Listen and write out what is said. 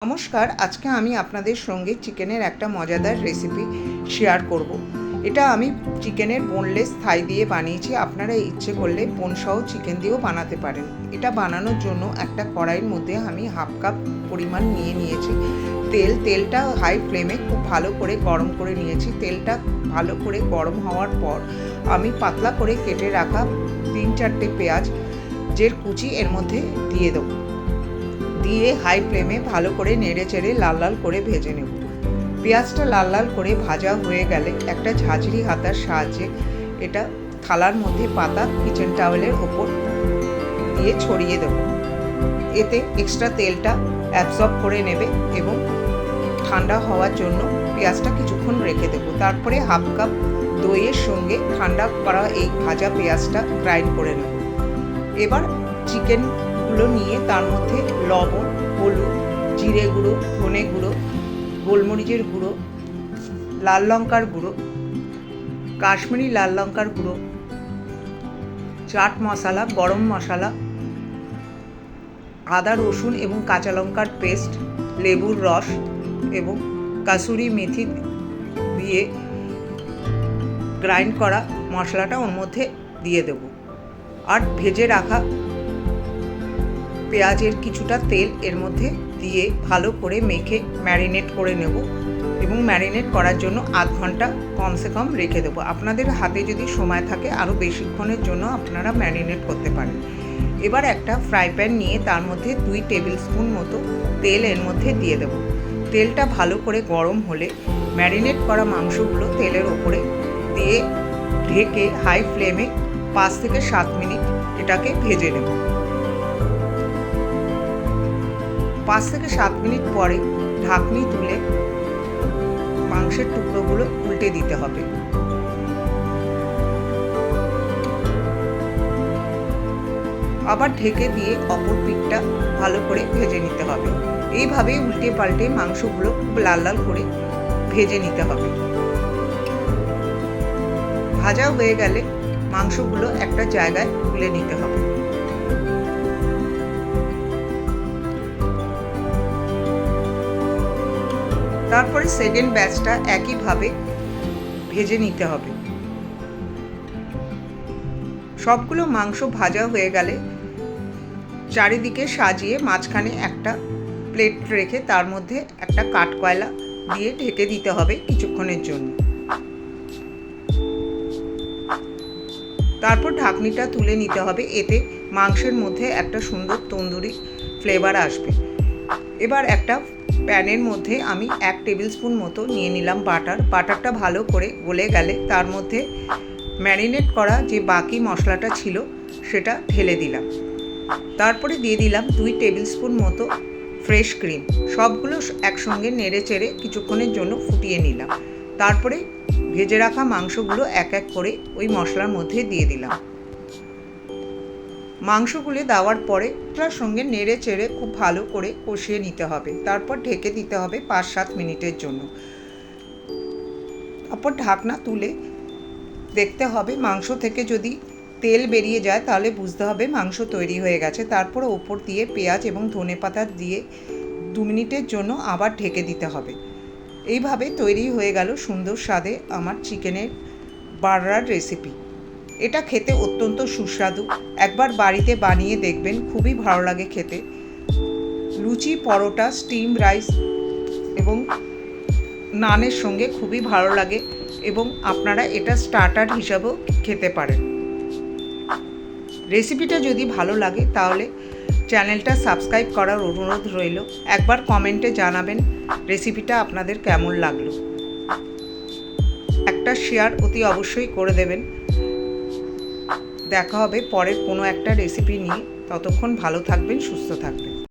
নমস্কার, আজকে আমি আপনাদের সঙ্গে চিকেনের একটা মজাদার রেসিপি শেয়ার করব। এটা আমি চিকেনের বোনলেস থাই দিয়ে বানিয়েছি। আপনারা ইচ্ছে করলে বোনসহ চিকেন দিয়েও বানাতে পারেন। এটা বানানোর জন্য একটা কড়াইয়ের মধ্যে আমি হাফ কাপ পরিমাণ নিয়েছি তেলটা হাই ফ্লেমে খুব ভালো করে গরম করে নিয়েছি। তেলটা ভালো করে গরম হওয়ার পর আমি পাতলা করে কেটে রাখা 3-4টে পেঁয়াজ কুচি এর মধ্যে দিয়ে দেবো। দিয়ে হাই ফ্লেমে ভালো করে নেড়ে চেড়ে লাল লাল করে ভেজে নেব। পেঁয়াজটা লাল লাল করে ভাজা হয়ে গেলে একটা ঝাঁঝরি হাতার সাহায্যে এটা থালার মধ্যে পাতা কিচেন টাওয়েলের ওপর দিয়ে ছড়িয়ে দেব। এতে এক্সট্রা তেলটা অ্যাবজর্ব করে নেবে এবং ঠান্ডা হওয়ার জন্য পেঁয়াজটা কিছুক্ষণ রেখে দেব। তারপরে হাফ কাপ দইয়ের সঙ্গে ঠান্ডা করা এই ভাজা পেঁয়াজটা গ্রাইন্ড করে নেব। এবার চিকেনগুলো নিয়ে তার মধ্যে লবণ, হলুদ, জিরে গুঁড়ো, ধনে গুঁড়ো, গোলমরিচের গুঁড়ো, লাল লঙ্কার গুঁড়ো, কাশ্মীরি লাল লঙ্কার গুঁড়ো, চাট মশলা, গরম মশলা, আদা রসুন এবং কাঁচা লঙ্কার পেস্ট, লেবুর রস এবং কাসুরি মেথি দিয়ে গ্রাইন্ড করা মশলাটা ওর মধ্যে দিয়ে দেব। আর ভেজে রাখা পেঁয়াজের কিছুটা তেল এর মধ্যে দিয়ে ভালো করে মেখে ম্যারিনেট করে নেব এবং ম্যারিনেট করার জন্য আধ ঘন্টা কমসে কম রেখে দেবো। আপনাদের হাতে যদি সময় থাকে আরও বেশিক্ষণের জন্য আপনারা ম্যারিনেট করতে পারেন। এবার একটা ফ্রাই প্যান নিয়ে তার মধ্যে 2 টেবিল স্পুন মতো তেল এর মধ্যে দিয়ে দেব। তেলটা ভালো করে গরম হলে ম্যারিনেট করা মাংসগুলো তেলের ওপরে দিয়ে ঢেকে হাই ফ্লেমে 5 থেকে 7 মিনিট এটাকে ভেজে নেব। 5 থেকে 7 মিনিট পরে ঢাকনি তুলে মাংসের টুকরোগুলো উল্টে দিতে হবে। আবার ঢেকে দিয়ে অপর পিঠটা ভালো করে ভেজে নিতে হবে। এইভাবে উল্টে পাল্টে মাংসগুলো খুব লাল লাল করে ভেজে নিতে হবে। ভাজা হয়ে গেলে মাংসগুলো একটা জায়গায় তুলে নিতে হবে। তারপরে সেকেন্ড ব্যাচটা একইভাবে ভেজে নিতে হবে। সবগুলো মাংস ভাজা হয়ে গেলে চারিদিকে সাজিয়ে মাঝখানে একটা প্লেট রেখে তার মধ্যে একটা কাঠকয়লা দিয়ে ঢেকে দিতে হবে কিছুক্ষণের জন্য। তারপর ঢাকনিটা তুলে নিতে হবে। এতে মাংসের মধ্যে একটা সুন্দর তন্দুরি ফ্লেভার আসবে। এবার একটা প্যানের মধ্যে আমি 1 টেবিল স্পুন মতো নিয়ে নিলাম বাটারটা ভালো করে গলে গেলে তার মধ্যে ম্যারিনেট করা যে বাকি মশলাটা ছিল সেটা ঢেলে দিলাম। তারপরে দিয়ে দিলাম 2 টেবিল স্পুন মতো ফ্রেশ ক্রিম। সবগুলো একসঙ্গে নেড়ে চেড়ে কিছুক্ষণের জন্য ফুটিয়ে নিলাম। তারপরে ভেজে রাখা মাংসগুলো এক এক করে ওই মশলার মধ্যে দিয়ে দিলাম। মাংসগুলো দেওয়ার পরে তার সঙ্গে নেড়ে চেড়ে খুব ভালো করে কষিয়ে নিতে হবে। তারপর ঢেকে দিতে হবে 5-7 মিনিটের জন্য। তারপর ঢাকনা তুলে দেখতে হবে মাংস থেকে যদি তেল বেরিয়ে যায় তাহলে বুঝতে হবে মাংস তৈরি হয়ে গেছে। তারপর ওপর দিয়ে পেঁয়াজ এবং ধনেপাতা দিয়ে 2 মিনিটের জন্য আবার ঢেকে দিতে হবে। এইভাবে তৈরি হয়ে গেল সুন্দর স্বাদে আমার চিকেনের বার্নার রেসিপি। এটা খেতে অত্যন্ত সুস্বাদু। একবার বাড়িতে বানিয়ে দেখবেন, খুবই ভালো লাগে খেতে। লুচি, পরোটা, স্টিম রাইস এবং নানের সঙ্গে খুবই ভালো লাগে এবং আপনারা এটা স্টার্টার হিসাবেও খেতে পারেন। রেসিপিটা যদি ভালো লাগে তাহলে চ্যানেলটা সাবস্ক্রাইব করার অনুরোধ রইল। একবার কমেন্টে জানাবেন রেসিপিটা আপনাদের কেমন লাগলো। একটা শেয়ার অতি অবশ্যই করে দেবেন। দেখা হবে পরের কোনো একটা রেসিপি নিয়ে। ততক্ষণ ভালো থাকবেন, সুস্থ থাকবেন।